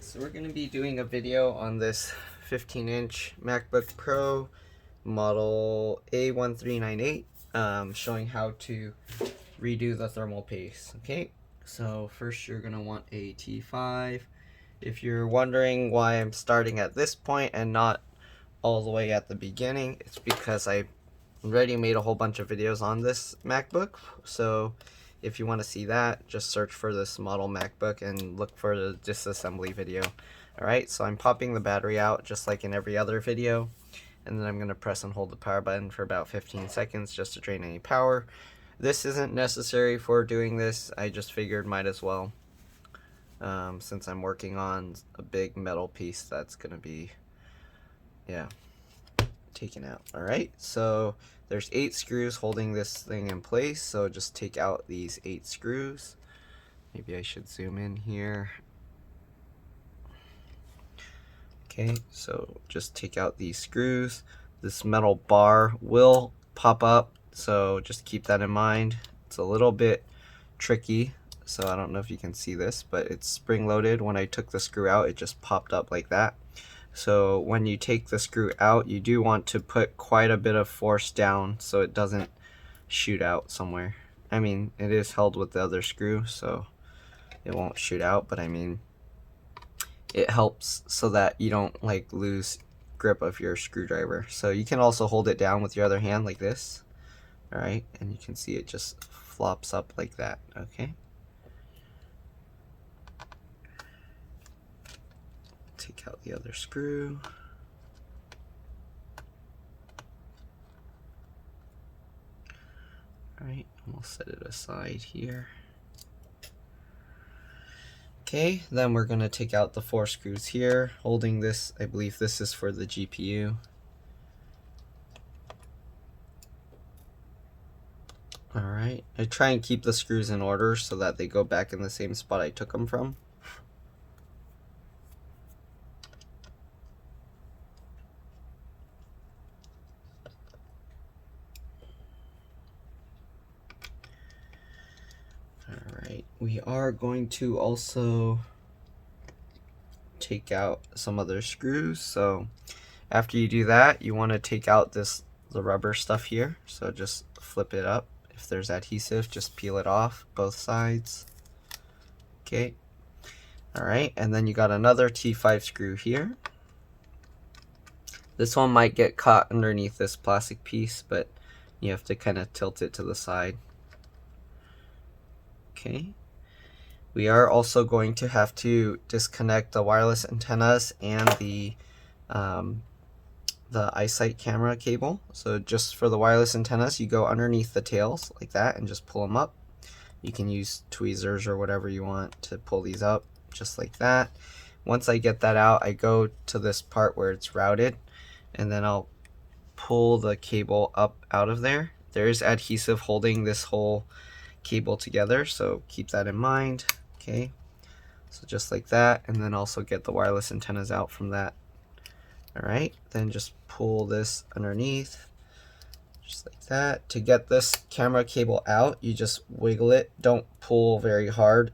So we're going to be doing a video on this 15-inch MacBook Pro model A1398, showing how to redo the thermal paste. Okay, so first you're going to want a T5. If you're wondering why I'm starting at this point and not all the way at the beginning, it's because I already made a whole bunch of videos on this MacBook. So if you want to see that, just search for this model MacBook and look for the disassembly video. Alright, so I'm popping the battery out just like in every other video, and then I'm going to press and hold the power button for about 15 seconds just to drain any power. This isn't necessary for doing this, I just figured might as well, since I'm working on a big metal piece that's going to be, taken out. Alright, so there's 8 screws holding this thing in place, so just take out these 8 screws. Maybe I should zoom in here. Okay, so just take out these screws. This metal bar will pop up, so just keep that in mind. It's a little bit tricky, so I don't know if you can see this, but it's spring loaded. When I took the screw out, it just popped up like that. So when you take the screw out, you do want to put quite a bit of force down so it doesn't shoot out somewhere. I mean, it is held with the other screw, so it won't shoot out, but I mean, it helps so that you don't like lose grip of your screwdriver. So you can also hold it down with your other hand like this. Alright, and you can see it just flops up like that. Okay. Take out the other screw. Alright, and we'll set it aside here. Okay, then we're going to take out the 4 screws here, holding this. I believe this is for the GPU. Alright, I try and keep the screws in order so that they go back in the same spot I took them from. Alright, we are going to also take out some other screws. So after you do that, you want to take out the rubber stuff here. So just flip it up. If there's adhesive, just peel it off both sides. Okay. Alright, and then you got another T5 screw here. This one might get caught underneath this plastic piece, but you have to kind of tilt it to the side. Okay. We are also going to have to disconnect the wireless antennas and the iSight camera cable. So just for the wireless antennas, you go underneath the tails like that and just pull them up. You can use tweezers or whatever you want to pull these up, just like that. Once I get that out, I go to this part where it's routed, and then I'll pull the cable up out of there. There is adhesive holding this whole cable together, so keep that in mind. Okay, so just like that, and then also get the wireless antennas out from that. Alright, then just pull this underneath, just like that. To get this camera cable out, you just wiggle it. Don't pull very hard,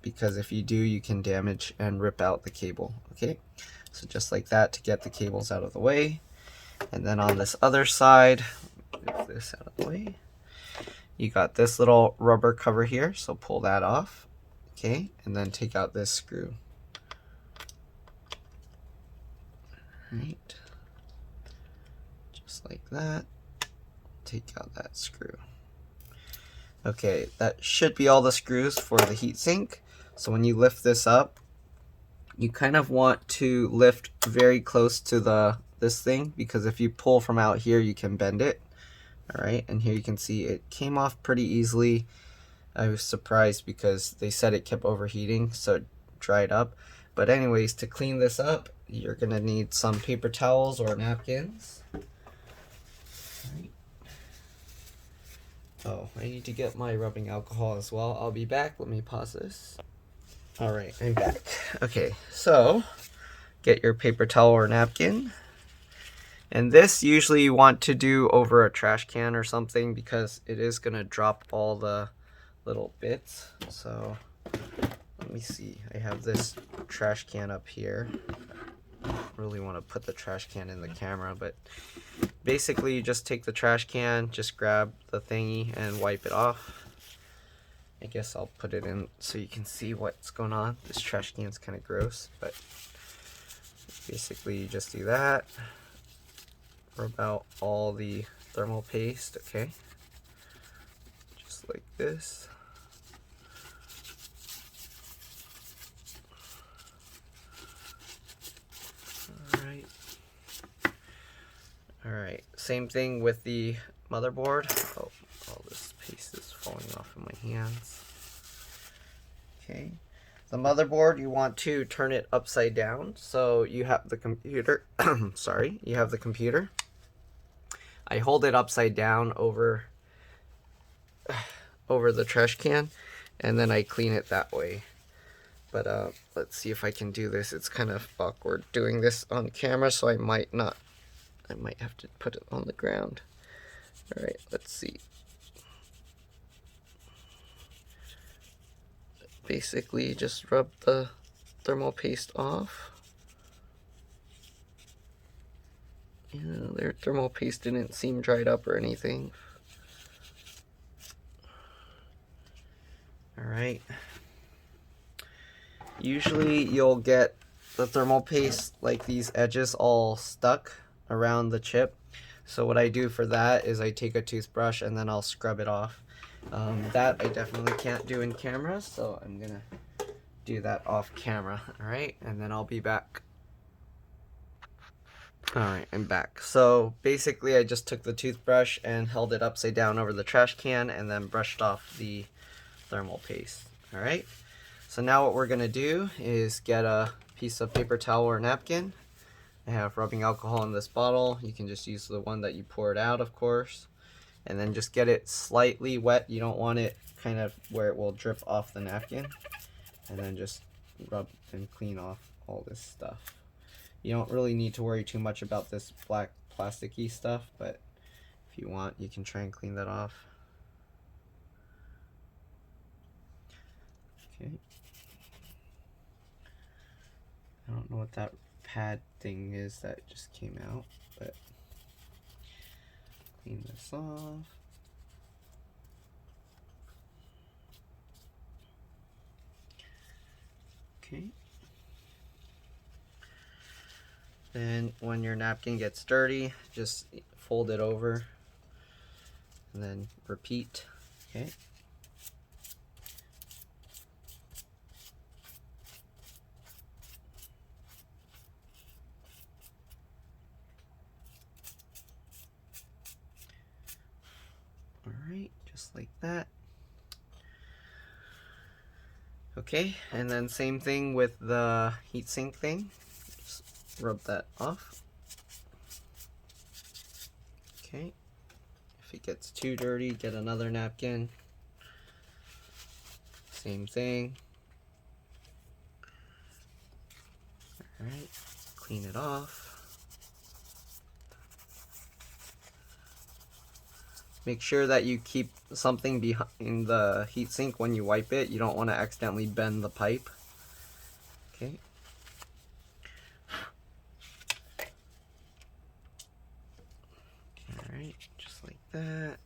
because if you do, you can damage and rip out the cable. Okay, so just like that to get the cables out of the way. And then on this other side, move this out of the way. You got this little rubber cover here, so pull that off. Okay, and then take out this screw. Right, just like that. Take out that screw. Okay, that should be all the screws for the heatsink. So when you lift this up, you kind of want to lift very close to this thing, because if you pull from out here, you can bend it. Alright, and here you can see it came off pretty easily. I was surprised because they said it kept overheating, so it dried up. But anyways, to clean this up, you're going to need some paper towels or napkins. Right. Oh, I need to get my rubbing alcohol as well. I'll be back. Let me pause this. Alright, I'm back. Okay, so get your paper towel or napkin. And this usually you want to do over a trash can or something, because it is going to drop all the little bits. So let let me see. I have this trash can up here. I don't really want to put the trash can in the camera, but basically you just take the trash can, just grab the thingy and wipe it off. I guess I'll put it in so you can see what's going on. This trash can's kind of gross, but basically you just do that. Rub out all the thermal paste, okay? Just like this. Alright, same thing with the motherboard. Oh, all this paste is falling off in my hands. Okay, the motherboard, you want to turn it upside down. So you have the computer, sorry, you have the computer. I hold it upside down over the trash can, and then I clean it that way. But let's see if I can do this. It's kind of awkward doing this on camera, so I might have to put it on the ground. All right, let's see. Basically, just rub the thermal paste off. Their thermal paste didn't seem dried up or anything. All right. Usually you'll get the thermal paste, like these edges all stuck around the chip. So what I do for that is I take a toothbrush and then I'll scrub it off. That I definitely can't do in camera, so I'm gonna do that off camera. Alright, and then I'll be back. Alright, I'm back. So basically I just took the toothbrush and held it upside down over the trash can and then brushed off the thermal paste. Alright, so now what we're gonna do is get a piece of paper towel or napkin. I have rubbing alcohol in this bottle. You can just use the one that you poured out, of course. And then just get it slightly wet. You don't want it kind of where it will drip off the napkin. And then just rub and clean off all this stuff. You don't really need to worry too much about this black plasticky stuff, but if you want, you can try and clean that off. Okay. I don't know what that pad thing is that just came out, but clean this off. Okay. Then when your napkin gets dirty, just fold it over and then repeat. Okay. Alright, just like that. Okay, and then same thing with the heatsink thing. Just rub that off. Okay, if it gets too dirty, get another napkin. Same thing. Alright, clean it off. Make sure that you keep something behind the heatsink when you wipe it. You don't want to accidentally bend the pipe. Okay. Alright, just like that.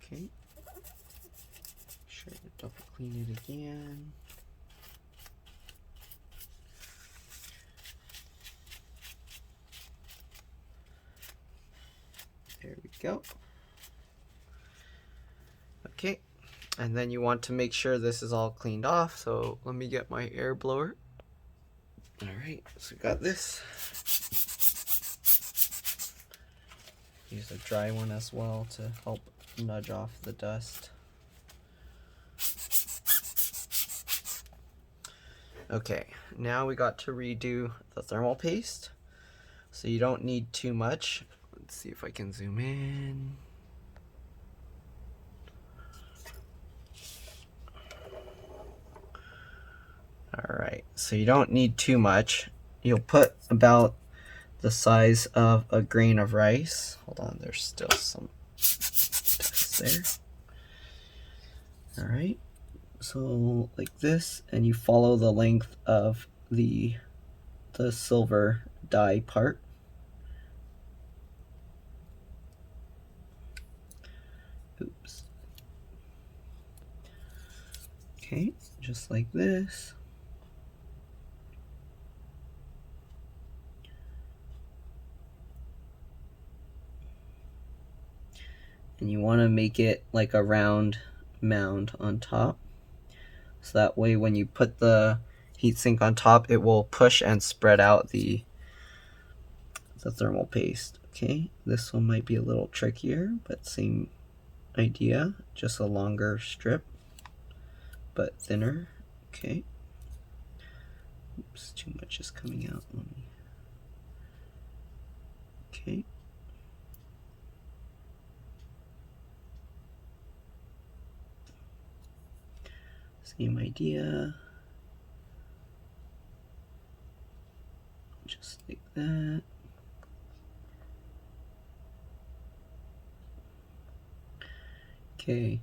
Okay. Sure to double clean it again. There we go. Okay, and then you want to make sure this is all cleaned off, so let me get my air blower. Alright, so we got this. Use a dry one as well to help nudge off the dust. Okay, now we got to redo the thermal paste. So you don't need too much. Let's see if I can zoom in. Alright, so you don't need too much. You'll put about the size of a grain of rice. Hold on, there's still some text there. All right, so like this, and you follow the length of the silver die part. Oops. Okay, just like this. And you want to make it like a round mound on top. So that way when you put the heatsink on top, it will push and spread out the thermal paste. Okay, this one might be a little trickier, but same idea, just a longer strip, but thinner. Okay. Oops, too much is coming out. Okay. Same idea. Just like that. Okay,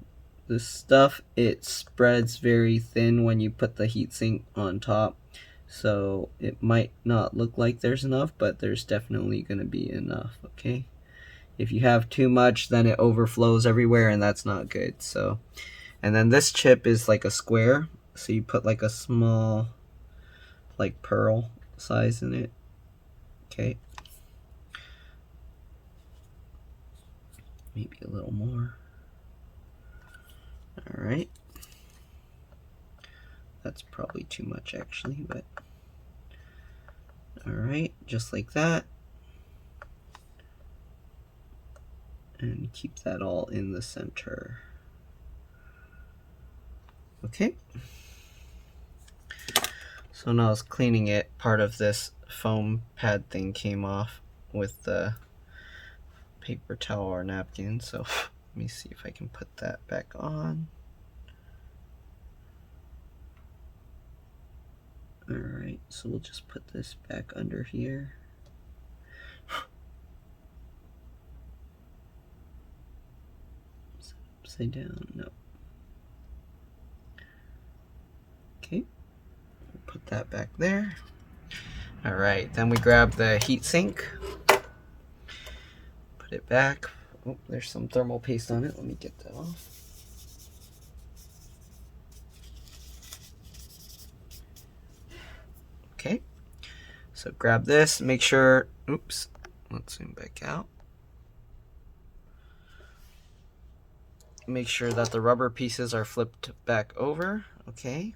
this stuff, it spreads very thin when you put the heatsink on top, so it might not look like there's enough, but there's definitely going to be enough. Okay, if you have too much, then it overflows everywhere, and that's not good. So, and then this chip is like a square, so you put like a small, like pearl size in it. Okay, maybe a little more. All right, that's probably too much actually, but all right, just like that. And keep that all in the center. Okay. So now I was cleaning it, part of this foam pad thing came off with the paper towel or napkin. So let me see if I can put that back on. Alright, so we'll just put this back under here. Upside down, no. Okay, we'll put that back there. Alright, then we grab the heatsink, put it back. Oh, there's some thermal paste on it. Let me get that off. Okay, so grab this, make sure, oops, let's zoom back out. Make sure that the rubber pieces are flipped back over. Okay,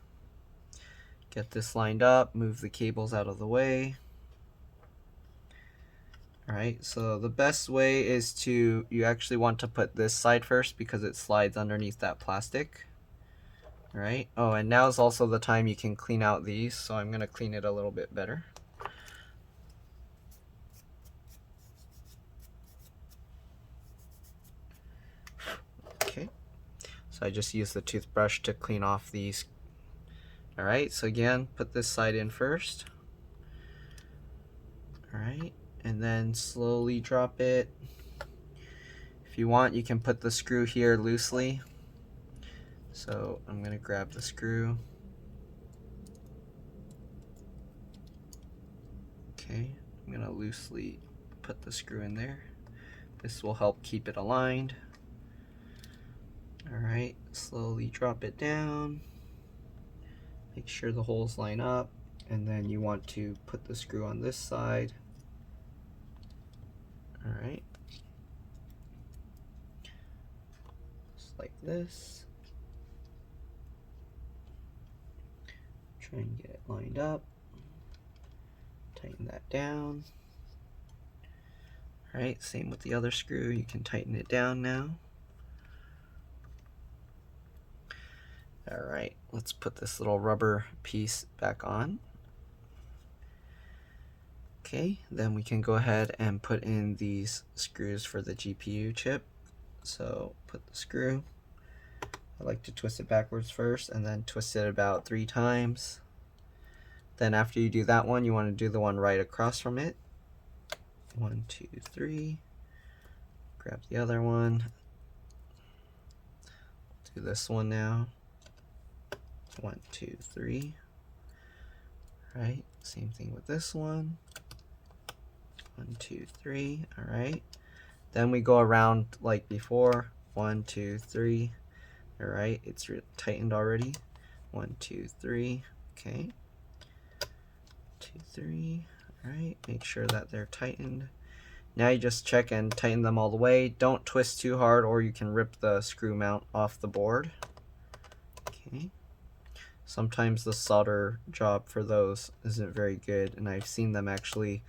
get this lined up, move the cables out of the way. Alright, so the best way is to, you actually want to put this side first because it slides underneath that plastic. Alright, oh, and now is also the time you can clean out these, so I'm going to clean it a little bit better. Okay, so I just use the toothbrush to clean off these. Alright, so again, put this side in first. Alright, and then slowly drop it. If you want, you can put the screw here loosely. So I'm going to grab the screw. Okay, I'm going to loosely put the screw in there. This will help keep it aligned. Alright, slowly drop it down. Make sure the holes line up. And then you want to put the screw on this side. Alright. Just like this. Try and get it lined up. Tighten that down. Alright, same with the other screw. You can tighten it down now. Alright, let's put this little rubber piece back on. Okay, then we can go ahead and put in these screws for the GPU chip. So put the screw. I like to twist it backwards first and then twist it about 3 times. Then after you do that one, you want to do the one right across from it. 1, 2, 3. Grab the other one. Do this one now. 1, 2, 3. Right, same thing with this one. 1, 2, 3. All right. Then we go around like before. 1, 2, 3. All right, it's tightened already. 1, 2, 3. Okay. 2, 3. All right. Make sure that they're tightened. Now you just check and tighten them all the way. Don't twist too hard, or you can rip the screw mount off the board. Okay. Sometimes the solder job for those isn't very good, and I've seen them actually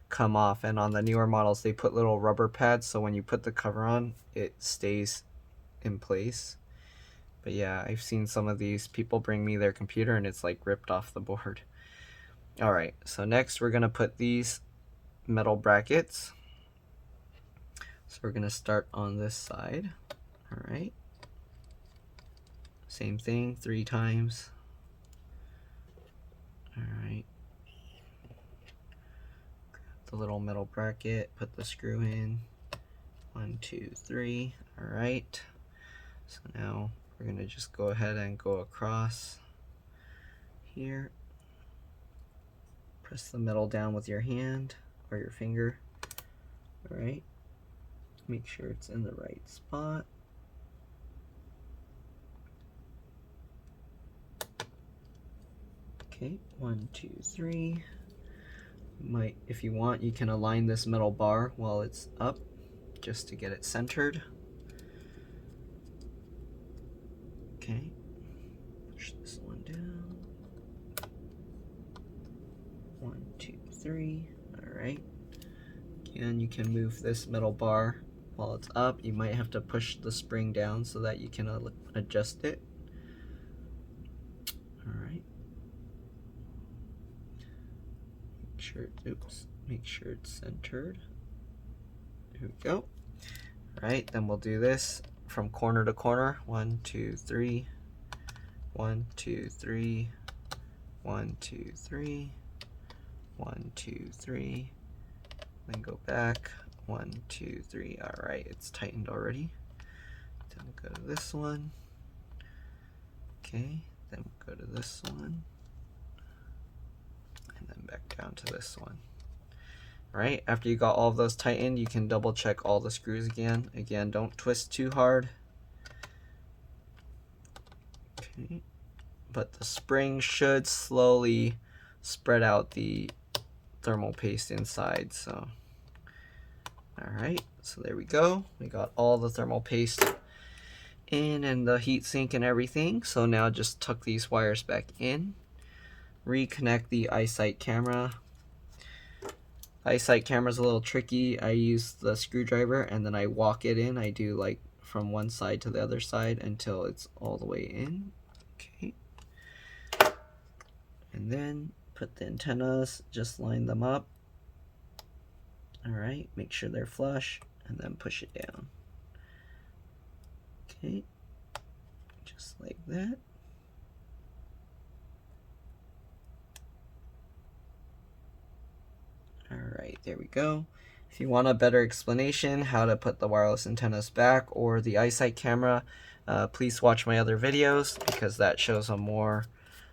come off. And on the newer models, they put little rubber pads, so when you put the cover on, it stays in place. But yeah, I've seen some of these people bring me their computer and it's like ripped off the board. All right, so next we're gonna put these metal brackets. So we're gonna start on this side. All right, same thing, 3 times. All right, grab the little metal bracket, put the screw in. 1, 2, 3. All right, so now we're gonna just go ahead and go across here. Press the metal down with your hand or your finger. All right, make sure it's in the right spot. Okay, 1, 2, 3. If you want, you can align this metal bar while it's up just to get it centered. Okay, push this one down. 1, 2, 3. All right. Again, you can move this metal bar while it's up. You might have to push the spring down so that you can adjust it. All right. Make sure it's centered. There we go. All right, then we'll do this from corner to corner. 1, 2, 3. 1, 2, 3. 1, 2, 3. 1, 2, 3. Then go back. 1, 2, 3. All right, it's tightened already. Then we'll go to this one. Okay, then we'll go to this one. And then back down to this one. All right, after you got all of those tightened, you can double check all the screws again. Again, don't twist too hard. Okay, but the spring should slowly spread out the thermal paste inside. So all right, so there we go. We got all the thermal paste in and the heat sink and everything. So now just tuck these wires back in, reconnect the iSight camera. iSight camera is a little tricky. I use the screwdriver and then I walk it in. I do like from one side to the other side until it's all the way in. Okay, and then put the antennas, just line them up. All right, make sure they're flush and then push it down. Okay, just like that. All right, there we go. If you want a better explanation how to put the wireless antennas back or the iSight camera, please watch my other videos because that shows a more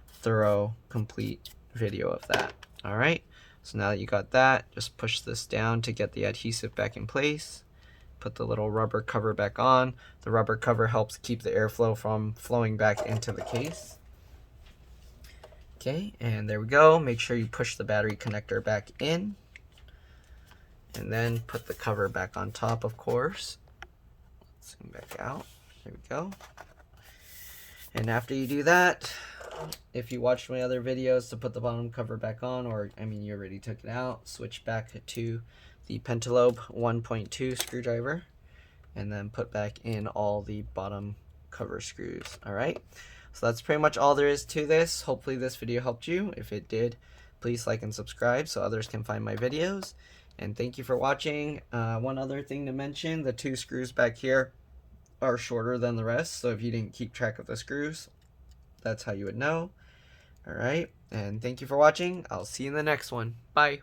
thorough, complete video of that. All right, so now that you got that, just push this down to get the adhesive back in place. Put the little rubber cover back on. The rubber cover helps keep the airflow from flowing back into the case. Okay, and there we go. Make sure you push the battery connector back in. And then put the cover back on top, of course. Zoom back out. There we go. And after you do that, if you watched my other videos to put the bottom cover back on, or I mean you already took it out, switch back to the Pentalobe 1.2 screwdriver and then put back in all the bottom cover screws. All right, so that's pretty much all there is to this. Hopefully this video helped you. If it did, please like and subscribe so others can find my videos. And thank you for watching. One other thing to mention, the 2 screws back here are shorter than the rest, so if you didn't keep track of the screws, that's how you would know. All right, and thank you for watching. I'll see you in the next one. Bye.